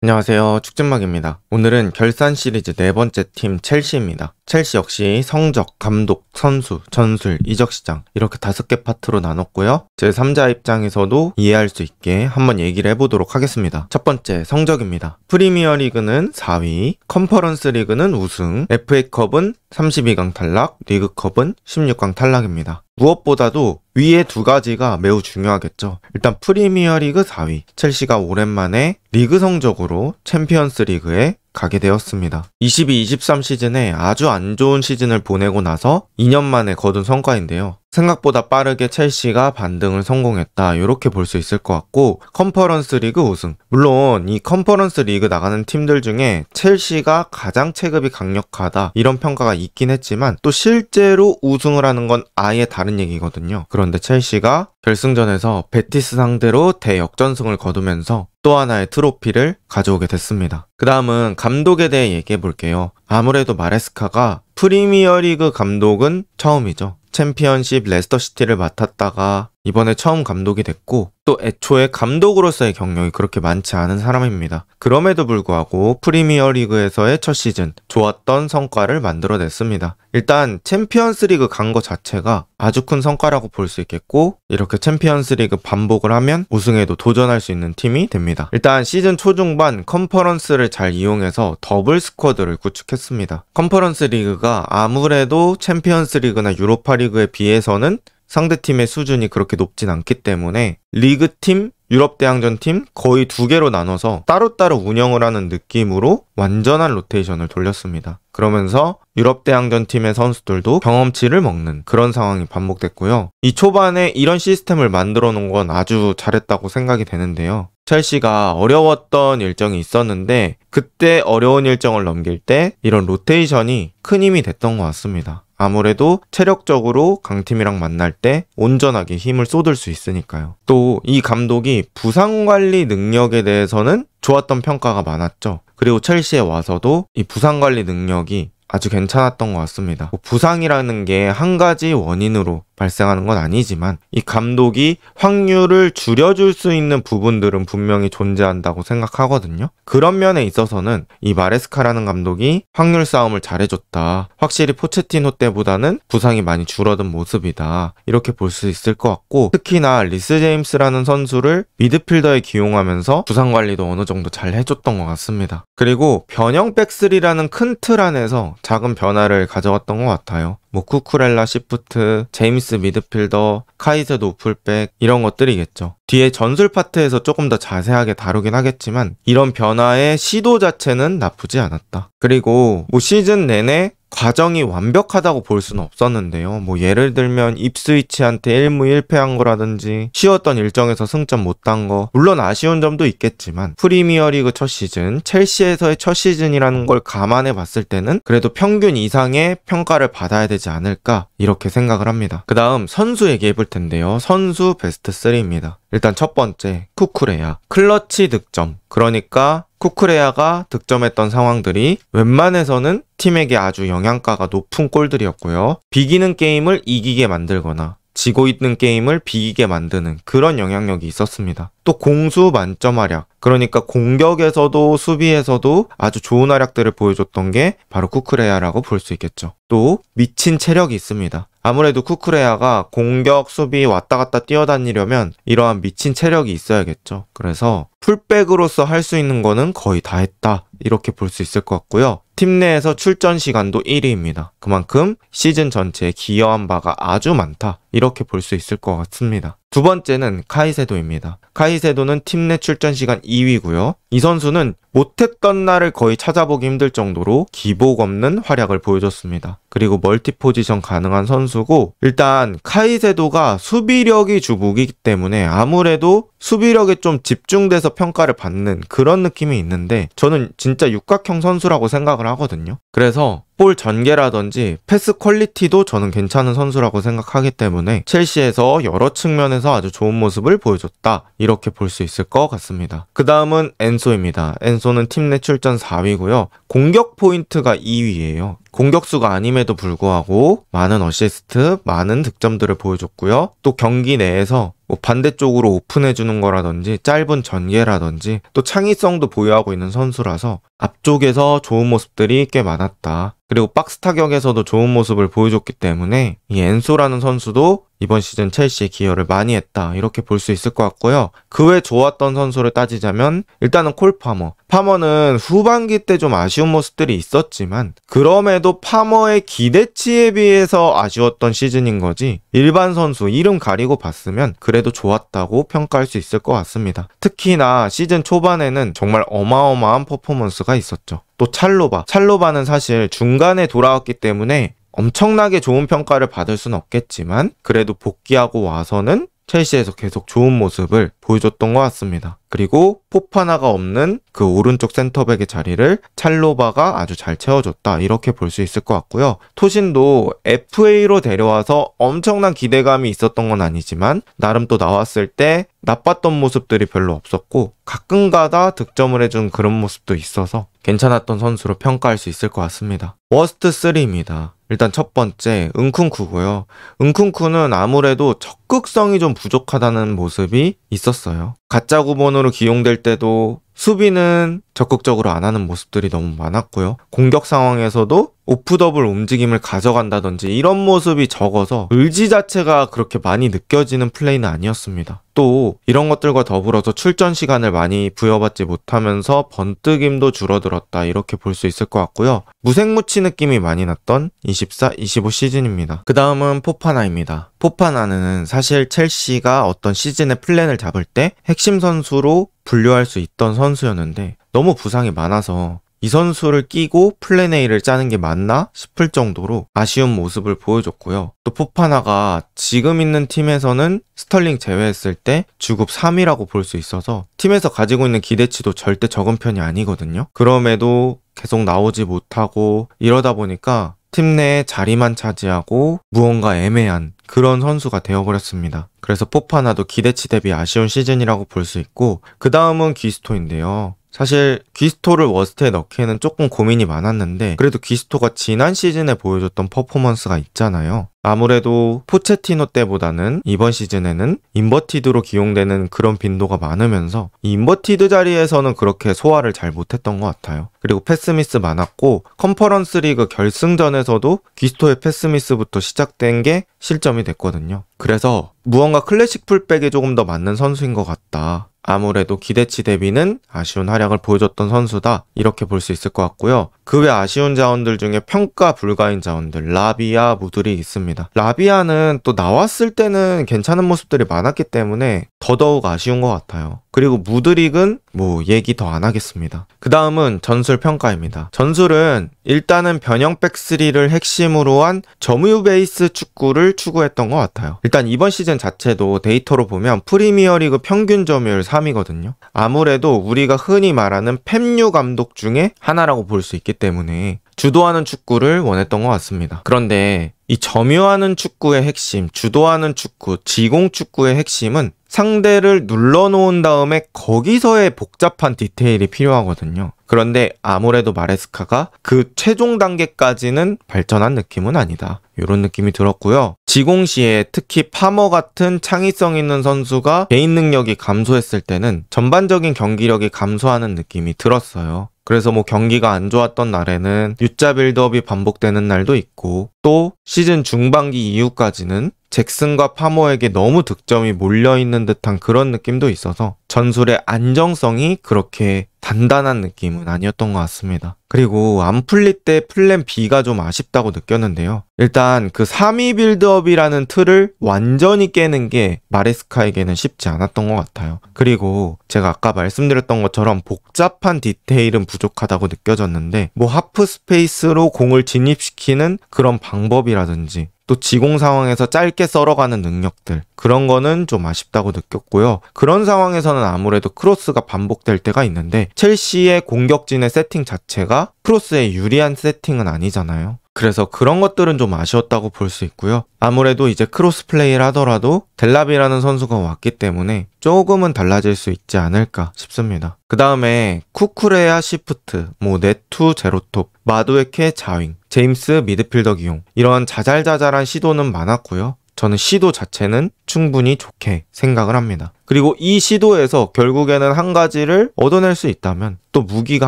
안녕하세요. 축진막입니다. 오늘은 결산 시리즈 네 번째 팀 첼시입니다. 첼시 역시 성적, 감독, 선수, 전술, 이적 시장 이렇게 5개 파트로 나눴고요. 제 3자 입장에서도 이해할 수 있게 한번 얘기를 해보도록 하겠습니다. 첫 번째, 성적입니다. 프리미어 리그는 4위, 컨퍼런스 리그는 우승, FA컵은 32강 탈락, 리그컵은 16강 탈락입니다. 무엇보다도 위에 두 가지가 매우 중요하겠죠. 일단 프리미어리그 4위, 첼시가 오랜만에 리그 성적으로 챔피언스 리그에 가게 되었습니다. 22-23 시즌에 아주 안 좋은 시즌을 보내고 나서 2년 만에 거둔 성과인데요. 생각보다 빠르게 첼시가 반등을 성공했다, 이렇게 볼 수 있을 것 같고, 컨퍼런스 리그 우승. 물론 이 컨퍼런스 리그 나가는 팀들 중에 첼시가 가장 체급이 강력하다, 이런 평가가 있긴 했지만 또 실제로 우승을 하는 건 아예 다른 얘기거든요. 그런데 첼시가 결승전에서 베티스 상대로 대역전승을 거두면서 또 하나의 트로피를 가져오게 됐습니다. 그 다음은 감독에 대해 얘기해 볼게요. 아무래도 마레스카가 프리미어리그 감독은 처음이죠. 챔피언십 레스터시티를 맡았다가 이번에 처음 감독이 됐고, 또 애초에 감독으로서의 경력이 그렇게 많지 않은 사람입니다. 그럼에도 불구하고 프리미어리그에서의 첫 시즌 좋았던 성과를 만들어냈습니다. 일단 챔피언스 리그 간 거 자체가 아주 큰 성과라고 볼 수 있겠고, 이렇게 챔피언스 리그 반복을 하면 우승에도 도전할 수 있는 팀이 됩니다. 일단 시즌 초중반 컨퍼런스를 잘 이용해서 더블 스쿼드를 구축했습니다. 컨퍼런스 리그가 아무래도 챔피언스 리그나 유로파 리그에 비해서는 상대팀의 수준이 그렇게 높진 않기 때문에 리그팀, 유럽대항전팀 거의 두 개로 나눠서 따로따로 운영을 하는 느낌으로 완전한 로테이션을 돌렸습니다. 그러면서 유럽대항전팀의 선수들도 경험치를 먹는 그런 상황이 반복됐고요. 이 초반에 이런 시스템을 만들어 놓은 건 아주 잘했다고 생각이 되는데요. 첼시가 어려웠던 일정이 있었는데 그때 어려운 일정을 넘길 때 이런 로테이션이 큰 힘이 됐던 것 같습니다. 아무래도 체력적으로 강팀이랑 만날 때 온전하게 힘을 쏟을 수 있으니까요. 또 이 감독이 부상 관리 능력에 대해서는 좋았던 평가가 많았죠. 그리고 첼시에 와서도 이 부상 관리 능력이 아주 괜찮았던 것 같습니다. 부상이라는 게 한 가지 원인으로 발생하는 건 아니지만 이 감독이 확률을 줄여줄 수 있는 부분들은 분명히 존재한다고 생각하거든요. 그런 면에 있어서는 이 마레스카라는 감독이 확률 싸움을 잘해줬다, 확실히 포체티노 때보다는 부상이 많이 줄어든 모습이다, 이렇게 볼 수 있을 것 같고, 특히나 리스 제임스라는 선수를 미드필더에 기용하면서 부상 관리도 어느 정도 잘 해줬던 것 같습니다. 그리고 변형 백스리라는 큰 틀 안에서 작은 변화를 가져왔던 것 같아요. 쿠쿠렐라 시프트, 제임스 미드필더, 카이세도 풀백, 이런 것들이겠죠. 뒤에 전술 파트에서 조금 더 자세하게 다루긴 하겠지만 이런 변화의 시도 자체는 나쁘지 않았다. 그리고 시즌 내내 과정이 완벽하다고 볼 수는 없었는데요. 예를 들면 입스위치한테 1무 1패한 거라든지 쉬웠던 일정에서 승점 못 딴 거, 물론 아쉬운 점도 있겠지만 프리미어리그 첫 시즌, 첼시에서의 첫 시즌이라는 걸 감안해 봤을 때는 그래도 평균 이상의 평가를 받아야 되지 않을까, 이렇게 생각을 합니다. 그 다음 선수 얘기해 볼 텐데요. 선수 베스트 3입니다. 일단 첫 번째, 쿠쿠레야. 클러치 득점. 그러니까 쿠쿠레야가 득점했던 상황들이 웬만해서는 팀에게 아주 영향가가 높은 골들이었고요. 비기는 게임을 이기게 만들거나 지고 있는 게임을 비기게 만드는 그런 영향력이 있었습니다. 또 공수 만점 활약, 그러니까 공격에서도 수비에서도 아주 좋은 활약들을 보여줬던 게 바로 쿠쿠레야라고 볼 수 있겠죠. 또 미친 체력이 있습니다. 아무래도 쿠쿠레야가 공격, 수비 왔다 갔다 뛰어다니려면 이러한 미친 체력이 있어야겠죠. 그래서 풀백으로서 할 수 있는 거는 거의 다 했다, 이렇게 볼 수 있을 것 같고요. 팀 내에서 출전 시간도 1위입니다. 그만큼 시즌 전체에 기여한 바가 아주 많다, 이렇게 볼 수 있을 것 같습니다. 두 번째는 카이세도입니다. 카이세도는 팀 내 출전 시간 2위고요. 이 선수는 못했던 날을 거의 찾아보기 힘들 정도로 기복 없는 활약을 보여줬습니다. 그리고 멀티 포지션 가능한 선수고, 일단 카이세도가 수비력이 주목이기 때문에 아무래도 수비력에 좀 집중돼서 평가를 받는 그런 느낌이 있는데, 저는 진짜 육각형 선수라고 생각을 하거든요. 그래서 볼 전개라든지 패스 퀄리티도 저는 괜찮은 선수라고 생각하기 때문에 첼시에서 여러 측면에서 아주 좋은 모습을 보여줬다, 이렇게 볼 수 있을 것 같습니다. 그 다음은 엔소입니다. 엔소는 팀 내 출전 4위고요. 공격 포인트가 2위예요. 공격수가 아님에도 불구하고 많은 어시스트, 많은 득점들을 보여줬고요. 또 경기 내에서 뭐 반대쪽으로 오픈해주는 거라든지 짧은 전개라든지 또 창의성도 보유하고 있는 선수라서 앞쪽에서 좋은 모습들이 꽤 많았다. 그리고 박스 타격에서도 좋은 모습을 보여줬기 때문에 이 엔소라는 선수도 이번 시즌 첼시에 기여를 많이 했다, 이렇게 볼 수 있을 것 같고요. 그 외 좋았던 선수를 따지자면 일단은 콜 파머. 파머는 후반기 때 좀 아쉬운 모습들이 있었지만 그럼에도 파머의 기대치에 비해서 아쉬웠던 시즌인 거지 일반 선수 이름 가리고 봤으면 그래도 좋았다고 평가할 수 있을 것 같습니다. 특히나 시즌 초반에는 정말 어마어마한 퍼포먼스가 있었죠. 또 찰로바는 사실 중간에 돌아왔기 때문에 엄청나게 좋은 평가를 받을 수는 없겠지만 그래도 복귀하고 와서는 첼시에서 계속 좋은 모습을 보여줬던 것 같습니다. 그리고 포파나가 없는 그 오른쪽 센터백의 자리를 찰로바가 아주 잘 채워줬다, 이렇게 볼 수 있을 것 같고요. 토신도 FA로 데려와서 엄청난 기대감이 있었던 건 아니지만 나름 또 나왔을 때 나빴던 모습들이 별로 없었고 가끔가다 득점을 해준 그런 모습도 있어서 괜찮았던 선수로 평가할 수 있을 것 같습니다. 워스트 3입니다. 일단 첫 번째 은쿤쿠고요. 은쿤쿠는 아무래도 적극성이 좀 부족하다는 모습이 있었어요. 가짜 9번으로 기용될 때도 수비는 적극적으로 안 하는 모습들이 너무 많았고요. 공격 상황에서도 오프더블 움직임을 가져간다든지 이런 모습이 적어서 의지 자체가 그렇게 많이 느껴지는 플레이는 아니었습니다. 또 이런 것들과 더불어서 출전 시간을 많이 부여받지 못하면서 번뜩임도 줄어들었다, 이렇게 볼 수 있을 것 같고요. 무색무취 느낌이 많이 났던 24-25 시즌입니다. 그 다음은 포파나입니다. 포파나는 사실 첼시가 어떤 시즌의 플랜을 잡을 때 핵심 선수로 분류할 수 있던 선수였는데 너무 부상이 많아서 이 선수를 끼고 플랜 A를 짜는 게 맞나 싶을 정도로 아쉬운 모습을 보여줬고요. 또 포파나가 지금 있는 팀에서는 스털링 제외했을 때 주급 3위라고 볼 수 있어서 팀에서 가지고 있는 기대치도 절대 적은 편이 아니거든요. 그럼에도 계속 나오지 못하고 이러다 보니까 팀 내에 자리만 차지하고 무언가 애매한 그런 선수가 되어버렸습니다. 그래서 포파나도 기대치 대비 아쉬운 시즌이라고 볼 수 있고, 그 다음은 귀스토인데요. 사실 귀스토를 워스트에 넣기에는 조금 고민이 많았는데 그래도 귀스토가 지난 시즌에 보여줬던 퍼포먼스가 있잖아요. 아무래도 포체티노 때보다는 이번 시즌에는 인버티드로 기용되는 그런 빈도가 많으면서 이 인버티드 자리에서는 그렇게 소화를 잘 못했던 것 같아요. 그리고 패스미스 많았고 컨퍼런스 리그 결승전에서도 귀스토의 패스미스부터 시작된 게 실점이 됐거든요. 그래서 무언가 클래식 풀백에 조금 더 맞는 선수인 것 같다. 아무래도 기대치 대비는 아쉬운 활약을 보여줬던 선수다, 이렇게 볼 수 있을 것 같고요. 그 외 아쉬운 자원들 중에 평가 불가인 자원들 라비아, 무드릭 있습니다. 라비아는 또 나왔을 때는 괜찮은 모습들이 많았기 때문에 더더욱 아쉬운 것 같아요. 그리고 무드릭은 뭐 얘기 더 안 하겠습니다. 그 다음은 전술 평가입니다. 전술은 일단은 변형 백3를 핵심으로 한 점유 베이스 축구를 추구했던 것 같아요. 일단 이번 시즌 자체도 데이터로 보면 프리미어리그 평균 점유율 3위거든요. 아무래도 우리가 흔히 말하는 펩류 감독 중에 하나라고 볼 수 있기 때문에 주도하는 축구를 원했던 것 같습니다. 그런데 이 점유하는 축구의 핵심, 주도하는 축구, 지공 축구의 핵심은 상대를 눌러놓은 다음에 거기서의 복잡한 디테일이 필요하거든요. 그런데 아무래도 마레스카가 그 최종 단계까지는 발전한 느낌은 아니다, 이런 느낌이 들었고요. 지공 시에 특히 파머 같은 창의성 있는 선수가 개인 능력이 감소했을 때는 전반적인 경기력이 감소하는 느낌이 들었어요. 그래서 뭐 경기가 안 좋았던 날에는 U자 빌드업이 반복되는 날도 있고, 또 시즌 중반기 이후까지는 잭슨과 파머에게 너무 득점이 몰려있는 듯한 그런 느낌도 있어서 전술의 안정성이 그렇게 단단한 느낌은 아니었던 것 같습니다. 그리고 안 풀릴 때 플랜 B가 좀 아쉽다고 느꼈는데요. 일단 그 3위 빌드업이라는 틀을 완전히 깨는 게 마레스카에게는 쉽지 않았던 것 같아요. 그리고 제가 아까 말씀드렸던 것처럼 복잡한 디테일은 부족하다고 느껴졌는데 뭐 하프 스페이스로 공을 진입시키는 그런 방법이라든지 또 지공 상황에서 짧게 썰어가는 능력들, 그런 거는 좀 아쉽다고 느꼈고요. 그런 상황에서는 아무래도 크로스가 반복될 때가 있는데 첼시의 공격진의 세팅 자체가 크로스에 유리한 세팅은 아니잖아요. 그래서 그런 것들은 좀 아쉬웠다고 볼 수 있고요. 아무래도 이제 크로스 플레이를 하더라도 델랍이라는 선수가 왔기 때문에 조금은 달라질 수 있지 않을까 싶습니다. 그 다음에 쿠쿠레야 시프트, 네투 제로톱, 마두에케 자윙, 제임스 미드필더 기용, 이런 자잘자잘한 시도는 많았고요. 저는 시도 자체는 충분히 좋게 생각을 합니다. 그리고 이 시도에서 결국에는 한 가지를 얻어낼 수 있다면 또 무기가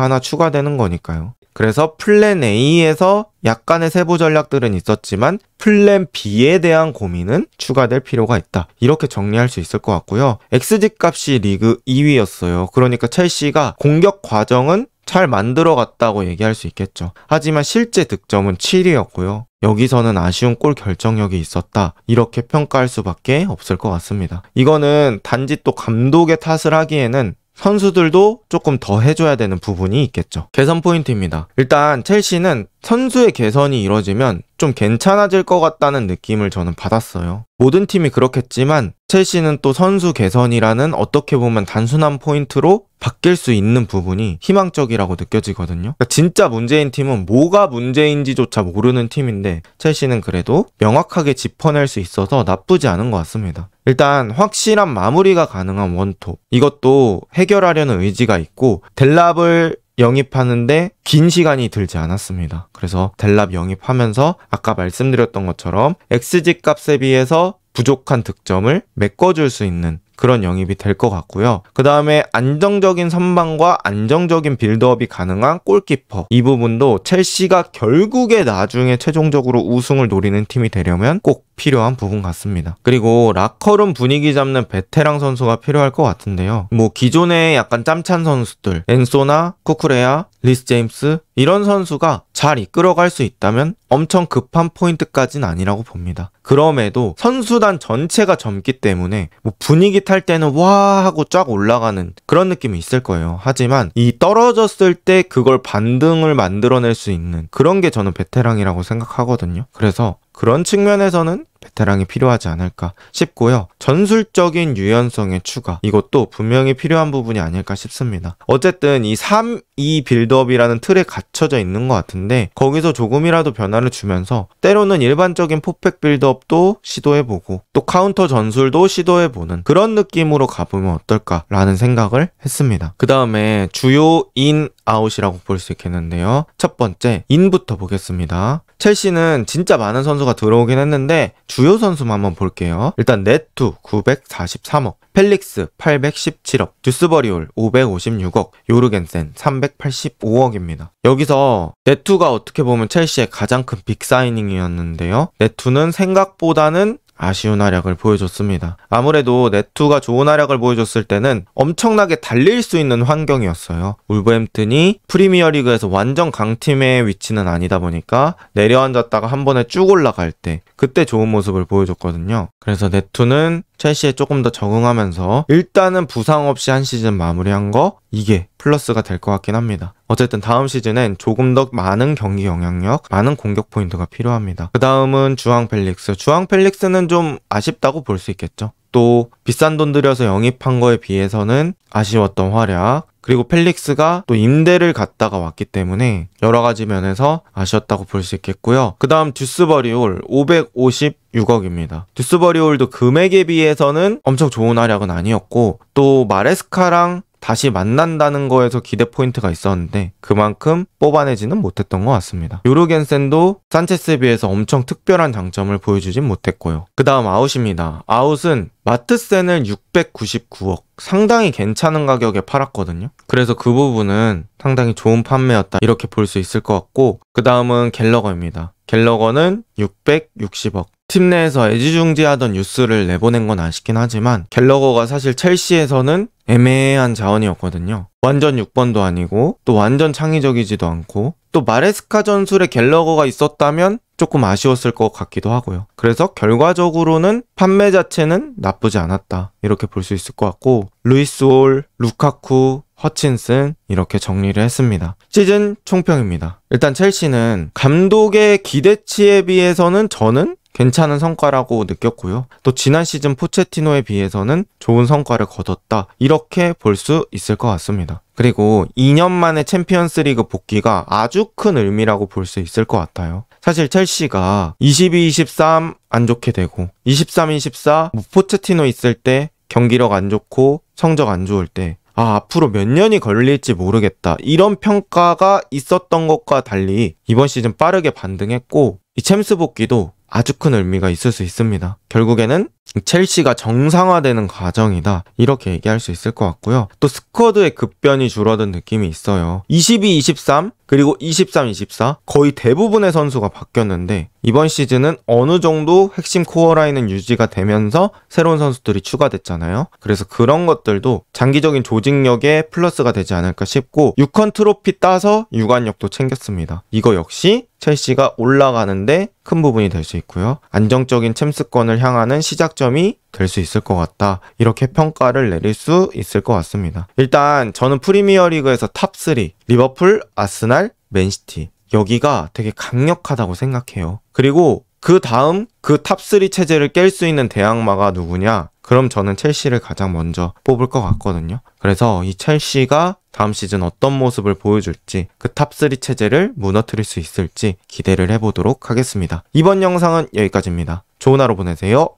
하나 추가되는 거니까요. 그래서 플랜 A에서 약간의 세부 전략들은 있었지만 플랜 B에 대한 고민은 추가될 필요가 있다. 이렇게 정리할 수 있을 것 같고요. XG 값이 리그 2위였어요. 그러니까 첼시가 공격 과정은 잘 만들어갔다고 얘기할 수 있겠죠. 하지만 실제 득점은 7위였고요. 여기서는 아쉬운 골 결정력이 있었다. 이렇게 평가할 수밖에 없을 것 같습니다. 이거는 단지 또 감독의 탓을 하기에는 선수들도 조금 더 해줘야 되는 부분이 있겠죠. 개선 포인트입니다. 일단 첼시는 선수의 개선이 이루어지면 좀 괜찮아질 것 같다는 느낌을 저는 받았어요. 모든 팀이 그렇겠지만 첼시는 또 선수 개선이라는 어떻게 보면 단순한 포인트로 바뀔 수 있는 부분이 희망적이라고 느껴지거든요. 그러니까 진짜 문제인 팀은 뭐가 문제인지조차 모르는 팀인데 첼시는 그래도 명확하게 짚어낼 수 있어서 나쁘지 않은 것 같습니다. 일단 확실한 마무리가 가능한 원톱, 이것도 해결하려는 의지가 있고 델랍을 영입하는데 긴 시간이 들지 않았습니다. 그래서 델랍 영입하면서 아까 말씀드렸던 것처럼 XG 값에 비해서 부족한 득점을 메꿔줄 수 있는 그런 영입이 될 것 같고요. 그 다음에 안정적인 선방과 안정적인 빌드업이 가능한 골키퍼, 이 부분도 첼시가 결국에 나중에 최종적으로 우승을 노리는 팀이 되려면 꼭 필요한 부분 같습니다. 그리고 라커룸 분위기 잡는 베테랑 선수가 필요할 것 같은데요. 기존에 약간 짬찬 선수들, 엔소나 쿠쿠레야, 리스 제임스, 이런 선수가 잘 이끌어갈 수 있다면 엄청 급한 포인트까지는 아니라고 봅니다. 그럼에도 선수단 전체가 젊기 때문에 분위기 탈 때는 와 하고 쫙 올라가는 그런 느낌이 있을 거예요. 하지만 이 떨어졌을 때 그걸 반등을 만들어낼 수 있는 그런 게 저는 베테랑이라고 생각하거든요. 그래서 그런 측면에서는 베테랑이 필요하지 않을까 싶고요. 전술적인 유연성의 추가, 이것도 분명히 필요한 부분이 아닐까 싶습니다. 어쨌든 이 3-2 빌드업이라는 틀에 갇혀져 있는 것 같은데 거기서 조금이라도 변화를 주면서 때로는 일반적인 포백 빌드업도 시도해보고 또 카운터 전술도 시도해보는 그런 느낌으로 가보면 어떨까라는 생각을 했습니다. 그 다음에 주요 인, 아웃이라고 볼 수 있겠는데요. 첫 번째, 인부터 보겠습니다. 첼시는 진짜 많은 선수가 들어오긴 했는데 주요 선수만 한번 볼게요. 일단 네투 943억, 펠릭스 817억, 듀스버리올 556억, 요르겐센 385억입니다. 여기서 네투가 어떻게 보면 첼시의 가장 큰 빅사이닝이었는데요. 네투는 생각보다는 아쉬운 활약을 보여줬습니다. 아무래도 네투가 좋은 활약을 보여줬을 때는 엄청나게 달릴 수 있는 환경이었어요. 울버햄튼이 프리미어리그에서 완전 강팀의 위치는 아니다 보니까 내려앉았다가 한 번에 쭉 올라갈 때 그때 좋은 모습을 보여줬거든요. 그래서 네투는 첼시에 조금 더 적응하면서 일단은 부상 없이 한 시즌 마무리한 거, 이게 플러스가 될 것 같긴 합니다. 어쨌든 다음 시즌엔 조금 더 많은 경기 영향력, 많은 공격 포인트가 필요합니다. 그 다음은 주앙 펠릭스. 주앙 펠릭스는 좀 아쉽다고 볼 수 있겠죠. 또 비싼 돈 들여서 영입한 거에 비해서는 아쉬웠던 활약, 그리고 펠릭스가 또 임대를 갔다가 왔기 때문에 여러 가지 면에서 아쉬웠다고 볼 수 있겠고요. 그 다음 듀스버리올 556억입니다. 듀스버리올도 금액에 비해서는 엄청 좋은 활약은 아니었고 또 마레스카랑 다시 만난다는 거에서 기대 포인트가 있었는데 그만큼 뽑아내지는 못했던 것 같습니다. 요르겐센도 산체스에 비해서 엄청 특별한 장점을 보여주진 못했고요. 그 다음 아웃입니다. 아웃은 마트센을 699억, 상당히 괜찮은 가격에 팔았거든요. 그래서 그 부분은 상당히 좋은 판매였다 이렇게 볼 수 있을 것 같고, 그 다음은 갤러거입니다. 갤러거는 660억. 팀 내에서 애지중지하던 뉴스를 내보낸 건 아쉽긴 하지만 갤러거가 사실 첼시에서는 애매한 자원이었거든요. 완전 6번도 아니고 또 완전 창의적이지도 않고 또 마레스카 전술에 갤러거가 있었다면 조금 아쉬웠을 것 같기도 하고요. 그래서 결과적으로는 판매 자체는 나쁘지 않았다 이렇게 볼 수 있을 것 같고, 루이스 올, 루카쿠, 허친슨 이렇게 정리를 했습니다. 시즌 총평입니다. 일단 첼시는 감독의 기대치에 비해서는 저는 괜찮은 성과라고 느꼈고요. 또 지난 시즌 포체티노에 비해서는 좋은 성과를 거뒀다. 이렇게 볼 수 있을 것 같습니다. 그리고 2년 만에 챔피언스리그 복귀가 아주 큰 의미라고 볼 수 있을 것 같아요. 사실 첼시가 22-23 안 좋게 되고 23-24 포체티노 있을 때 경기력 안 좋고 성적 안 좋을 때 앞으로 몇 년이 걸릴지 모르겠다. 이런 평가가 있었던 것과 달리 이번 시즌 빠르게 반등했고 이 챔스 복귀도 아주 큰 의미가 있을 수 있습니다. 결국에는 첼시가 정상화되는 과정이다. 이렇게 얘기할 수 있을 것 같고요. 또 스쿼드의 급변이 줄어든 느낌이 있어요. 22-23 그리고 23-24 거의 대부분의 선수가 바뀌었는데 이번 시즌은 어느 정도 핵심 코어라인은 유지가 되면서 새로운 선수들이 추가됐잖아요. 그래서 그런 것들도 장기적인 조직력에 플러스가 되지 않을까 싶고 6컨 트로피 따서 유관력도 챙겼습니다. 이거 역시 첼시가 올라가는데 큰 부분이 될 수 있고요. 안정적인 챔스권을 향하는 시작점이 될 수 있을 것 같다. 이렇게 평가를 내릴 수 있을 것 같습니다. 일단 저는 프리미어리그에서 탑3 리버풀, 아스날, 맨시티 여기가 되게 강력하다고 생각해요. 그리고 그 다음 그 탑3 체제를 깰 수 있는 대항마가 누구냐? 그럼 저는 첼시를 가장 먼저 뽑을 것 같거든요. 그래서 이 첼시가 다음 시즌 어떤 모습을 보여줄지 그 탑3 체제를 무너뜨릴 수 있을지 기대를 해보도록 하겠습니다. 이번 영상은 여기까지입니다. 좋은 하루 보내세요.